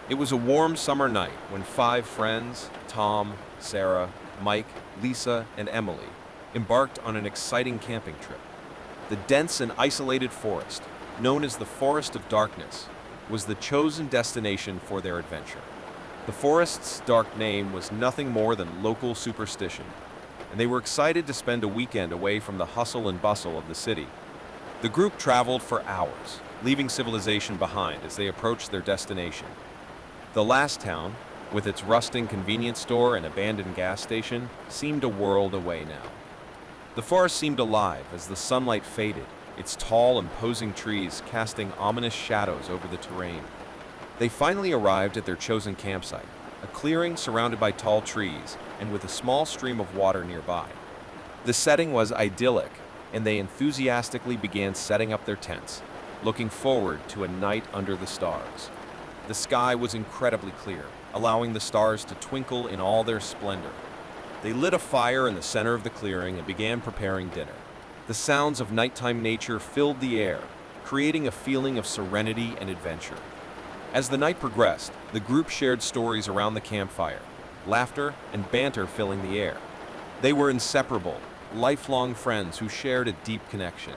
It was a warm summer night when 5 friends, Tom, Sarah, Mike, Lisa, and Emily, embarked on an exciting camping trip. The dense and isolated forest, known as the Forest of Darkness, was the chosen destination for their adventure. The forest's dark name was nothing more than local superstition, and they were excited to spend a weekend away from the hustle and bustle of the city. The group traveled for hours, leaving civilization behind as they approached their destination. The last town, with its rusting convenience store and abandoned gas station, seemed a world away now. The forest seemed alive as the sunlight faded, its tall, imposing trees casting ominous shadows over the terrain. They finally arrived at their chosen campsite, a clearing surrounded by tall trees and with a small stream of water nearby. The setting was idyllic, and they enthusiastically began setting up their tents, looking forward to a night under the stars. The sky was incredibly clear, allowing the stars to twinkle in all their splendor. They lit a fire in the center of the clearing and began preparing dinner. The sounds of nighttime nature filled the air, creating a feeling of serenity and adventure. As the night progressed, the group shared stories around the campfire, laughter and banter filling the air. They were inseparable, lifelong friends who shared a deep connection.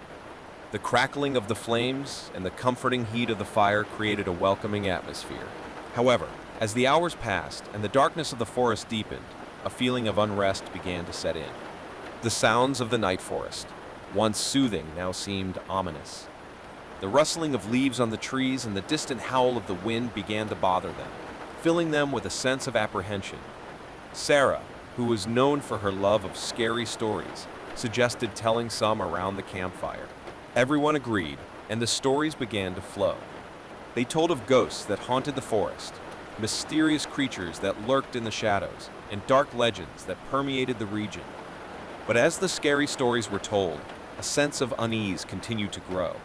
The crackling of the flames and the comforting heat of the fire created a welcoming atmosphere. However, as the hours passed and the darkness of the forest deepened, a feeling of unrest began to set in. The sounds of the night forest, once soothing, now seemed ominous. The rustling of leaves on the trees and the distant howl of the wind began to bother them, filling them with a sense of apprehension. Sarah, who was known for her love of scary stories, suggested telling some around the campfire. Everyone agreed, and the stories began to flow. They told of ghosts that haunted the forest, mysterious creatures that lurked in the shadows, and dark legends that permeated the region. But as the scary stories were told, a sense of unease continued to grow.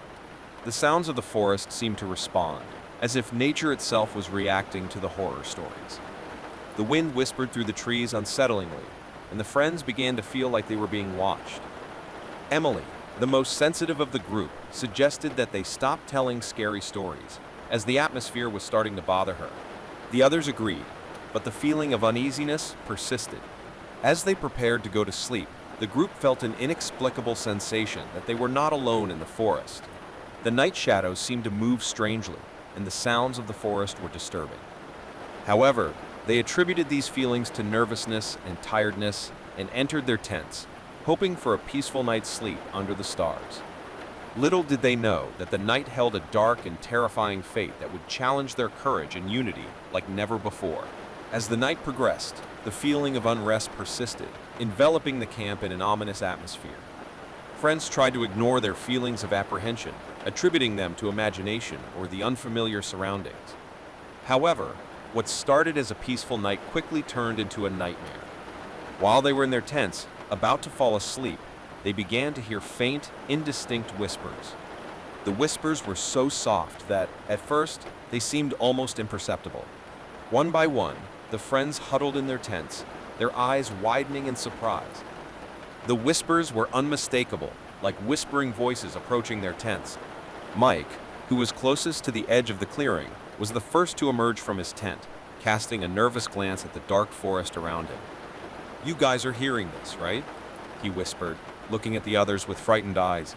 The sounds of the forest seemed to respond, as if nature itself was reacting to the horror stories. The wind whispered through the trees unsettlingly, and the friends began to feel like they were being watched. Emily, the most sensitive of the group, suggested that they stop telling scary stories, as the atmosphere was starting to bother her. The others agreed, but the feeling of uneasiness persisted. As they prepared to go to sleep, the group felt an inexplicable sensation that they were not alone in the forest. The night shadows seemed to move strangely, and the sounds of the forest were disturbing. However, they attributed these feelings to nervousness and tiredness and entered their tents, hoping for a peaceful night's sleep under the stars. Little did they know that the night held a dark and terrifying fate that would challenge their courage and unity like never before. As the night progressed, the feeling of unrest persisted, enveloping the camp in an ominous atmosphere. Friends tried to ignore their feelings of apprehension, attributing them to imagination or the unfamiliar surroundings. However, what started as a peaceful night quickly turned into a nightmare. While they were in their tents, about to fall asleep, they began to hear faint, indistinct whispers. The whispers were so soft that, at first, they seemed almost imperceptible. One by one, the friends huddled in their tents, their eyes widening in surprise. The whispers were unmistakable, like whispering voices approaching their tents. Mike, who was closest to the edge of the clearing, was the first to emerge from his tent, casting a nervous glance at the dark forest around him. "You guys are hearing this, right?" he whispered, looking at the others with frightened eyes.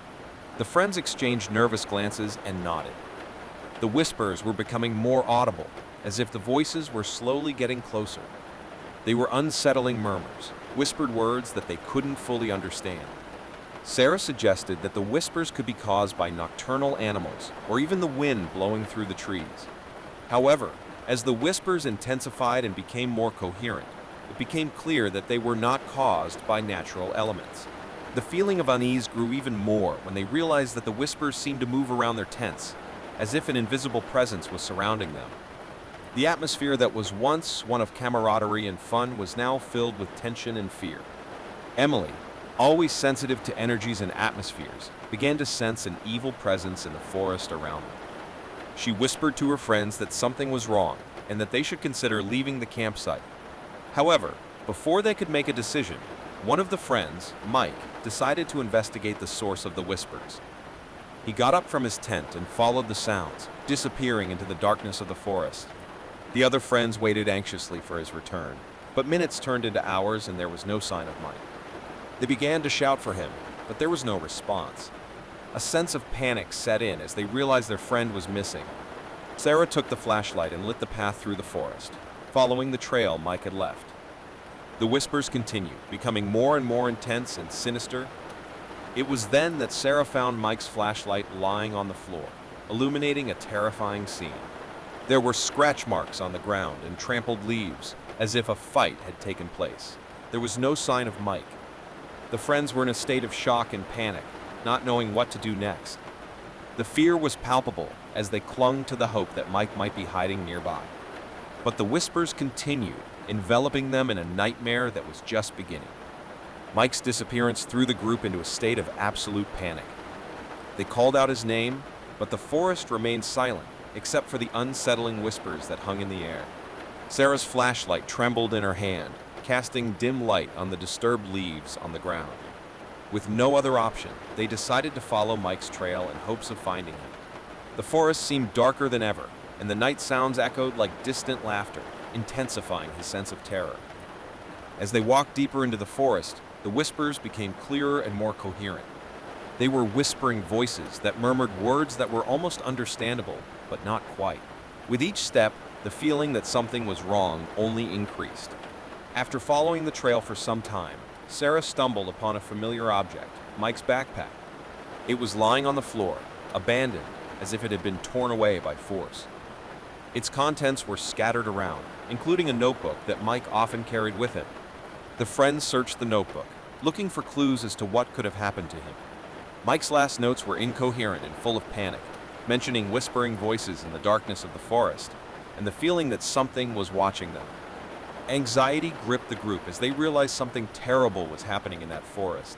The friends exchanged nervous glances and nodded. The whispers were becoming more audible, as if the voices were slowly getting closer. They were unsettling murmurs, whispered words that they couldn't fully understand. Sarah suggested that the whispers could be caused by nocturnal animals or even the wind blowing through the trees. However, as the whispers intensified and became more coherent, it became clear that they were not caused by natural elements. The feeling of unease grew even more when they realized that the whispers seemed to move around their tents, as if an invisible presence was surrounding them. The atmosphere that was once one of camaraderie and fun was now filled with tension and fear. Emily, always sensitive to energies and atmospheres, began to sense an evil presence in the forest around them. She whispered to her friends that something was wrong and that they should consider leaving the campsite. However, before they could make a decision, one of the friends, Mike, decided to investigate the source of the whispers. He got up from his tent and followed the sounds, disappearing into the darkness of the forest. The other friends waited anxiously for his return, but minutes turned into hours and there was no sign of Mike. They began to shout for him, but there was no response. A sense of panic set in as they realized their friend was missing. Sarah took the flashlight and lit the path through the forest, following the trail Mike had left. The whispers continued, becoming more and more intense and sinister. It was then that Sarah found Mike's flashlight lying on the floor, illuminating a terrifying scene. There were scratch marks on the ground and trampled leaves, as if a fight had taken place. There was no sign of Mike. The friends were in a state of shock and panic, not knowing what to do next. The fear was palpable as they clung to the hope that Mike might be hiding nearby. But the whispers continued, enveloping them in a nightmare that was just beginning. Mike's disappearance threw the group into a state of absolute panic. They called out his name, but the forest remained silent, except for the unsettling whispers that hung in the air. Sarah's flashlight trembled in her hand, casting dim light on the disturbed leaves on the ground. With no other option, they decided to follow Mike's trail in hopes of finding him. The forest seemed darker than ever, and the night sounds echoed like distant laughter, intensifying his sense of terror. As they walked deeper into the forest, the whispers became clearer and more coherent. They were whispering voices that murmured words that were almost understandable, but not quite. With each step, the feeling that something was wrong only increased. After following the trail for some time, Sarah stumbled upon a familiar object, Mike's backpack. It was lying on the floor, abandoned, as if it had been torn away by force. Its contents were scattered around, including a notebook that Mike often carried with him. The friends searched the notebook, looking for clues as to what could have happened to him. Mike's last notes were incoherent and full of panic, mentioning whispering voices in the darkness of the forest, and the feeling that something was watching them. Anxiety gripped the group as they realized something terrible was happening in that forest.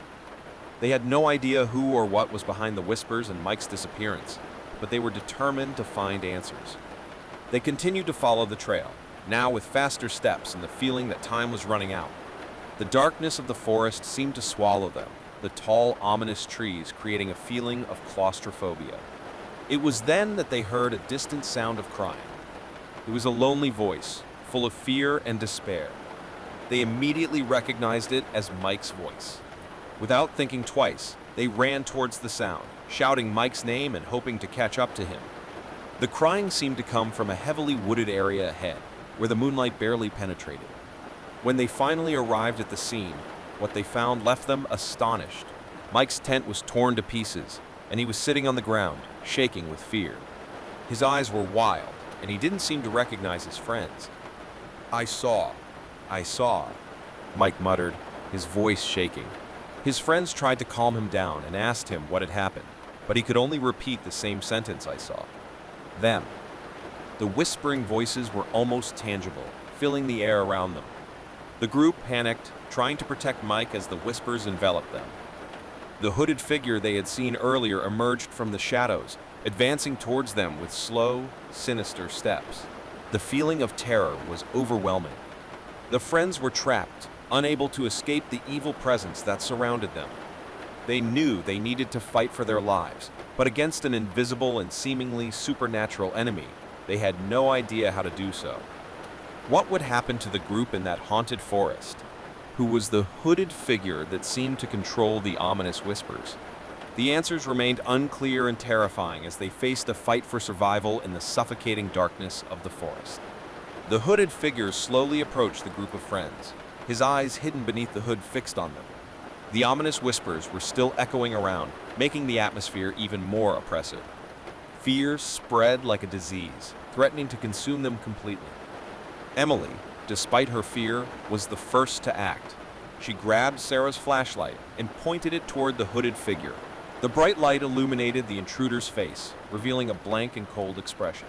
They had no idea who or what was behind the whispers and Mike's disappearance, but they were determined to find answers. They continued to follow the trail, now with faster steps and the feeling that time was running out. The darkness of the forest seemed to swallow them, the tall, ominous trees creating a feeling of claustrophobia. It was then that they heard a distant sound of crying. It was a lonely voice, full of fear and despair. They immediately recognized it as Mike's voice. Without thinking twice, they ran towards the sound, shouting Mike's name and hoping to catch up to him. The crying seemed to come from a heavily wooded area ahead, where the moonlight barely penetrated. When they finally arrived at the scene, what they found left them astonished. Mike's tent was torn to pieces, and he was sitting on the ground, shaking with fear. His eyes were wild, and he didn't seem to recognize his friends. I saw, Mike muttered, his voice shaking. His friends tried to calm him down and asked him what had happened, but he could only repeat the same sentence, I saw. Them. The whispering voices were almost tangible, filling the air around them. The group panicked, trying to protect Mike as the whispers enveloped them. The hooded figure they had seen earlier emerged from the shadows, advancing towards them with slow, sinister steps. The feeling of terror was overwhelming. The friends were trapped, unable to escape the evil presence that surrounded them. They knew they needed to fight for their lives, but against an invisible and seemingly supernatural enemy, they had no idea how to do so. What would happen to the group in that haunted forest? Who was the hooded figure that seemed to control the ominous whispers? The answers remained unclear and terrifying as they faced a fight for survival in the suffocating darkness of the forest. The hooded figure slowly approached the group of friends, his eyes hidden beneath the hood fixed on them. The ominous whispers were still echoing around, making the atmosphere even more oppressive. Fear spread like a disease, threatening to consume them completely. Emily, despite her fear, was the first to act. She grabbed Sarah's flashlight and pointed it toward the hooded figure. The bright light illuminated the intruder's face, revealing a blank and cold expression.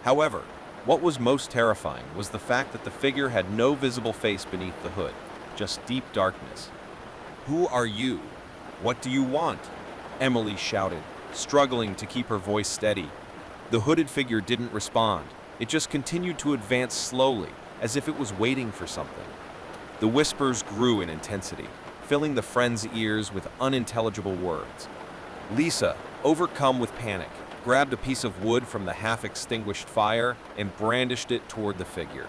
However, what was most terrifying was the fact that the figure had no visible face beneath the hood, just deep darkness. "Who are you? What do you want?" Emily shouted, struggling to keep her voice steady. The hooded figure didn't respond. It just continued to advance slowly, as if it was waiting for something. The whispers grew in intensity, filling the friends' ears with unintelligible words. Lisa, overcome with panic, grabbed a piece of wood from the half-extinguished fire, and brandished it toward the figure.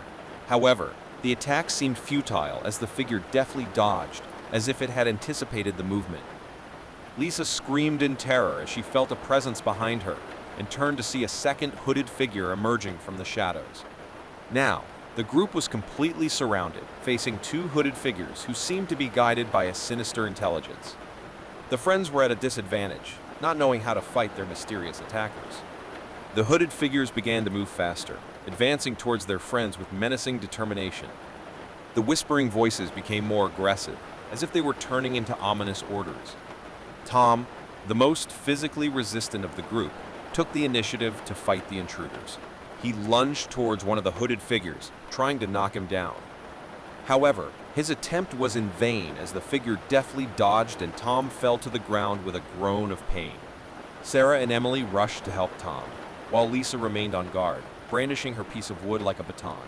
However, the attack seemed futile as the figure deftly dodged, as if it had anticipated the movement. Lisa screamed in terror as she felt a presence behind her and turned to see a second hooded figure emerging from the shadows. Now, the group was completely surrounded, facing two hooded figures who seemed to be guided by a sinister intelligence. The friends were at a disadvantage, not knowing how to fight their mysterious attackers. The hooded figures began to move faster, advancing towards their friends with menacing determination. The whispering voices became more aggressive, as if they were turning into ominous orders. Tom, the most physically resistant of the group, took the initiative to fight the intruders. He lunged towards one of the hooded figures, trying to knock him down. However, his attempt was in vain as the figure deftly dodged and Tom fell to the ground with a groan of pain. Sarah and Emily rushed to help Tom, while Lisa remained on guard, brandishing her piece of wood like a baton.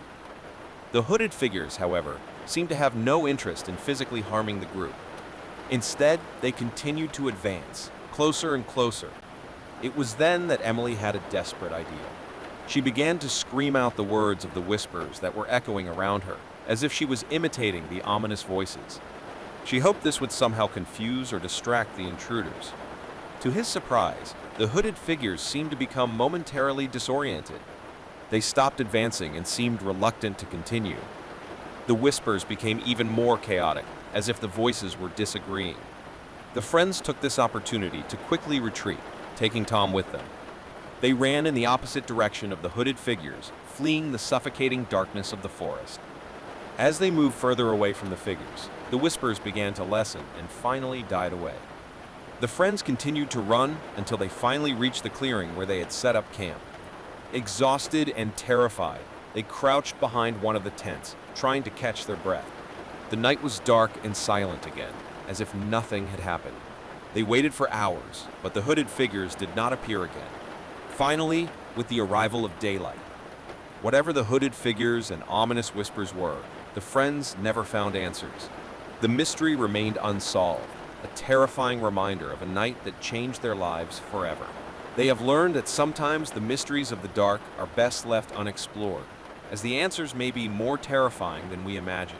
The hooded figures, however, seemed to have no interest in physically harming the group. Instead, they continued to advance, closer and closer. It was then that Emily had a desperate idea. She began to scream out the words of the whispers that were echoing around her, as if she was imitating the ominous voices. She hoped this would somehow confuse or distract the intruders. To his surprise, the hooded figures seemed to become momentarily disoriented. They stopped advancing and seemed reluctant to continue. The whispers became even more chaotic, as if the voices were disagreeing. The friends took this opportunity to quickly retreat, taking Tom with them. They ran in the opposite direction of the hooded figures, fleeing the suffocating darkness of the forest. As they moved further away from the figures, the whispers began to lessen and finally died away. The friends continued to run until they finally reached the clearing where they had set up camp. Exhausted and terrified, they crouched behind one of the tents, trying to catch their breath. The night was dark and silent again, as if nothing had happened. They waited for hours, but the hooded figures did not appear again. Finally, with the arrival of daylight. Whatever the hooded figures and ominous whispers were, the friends never found answers. The mystery remained unsolved, a terrifying reminder of a night that changed their lives forever. They have learned that sometimes the mysteries of the dark are best left unexplored, as the answers may be more terrifying than we imagine.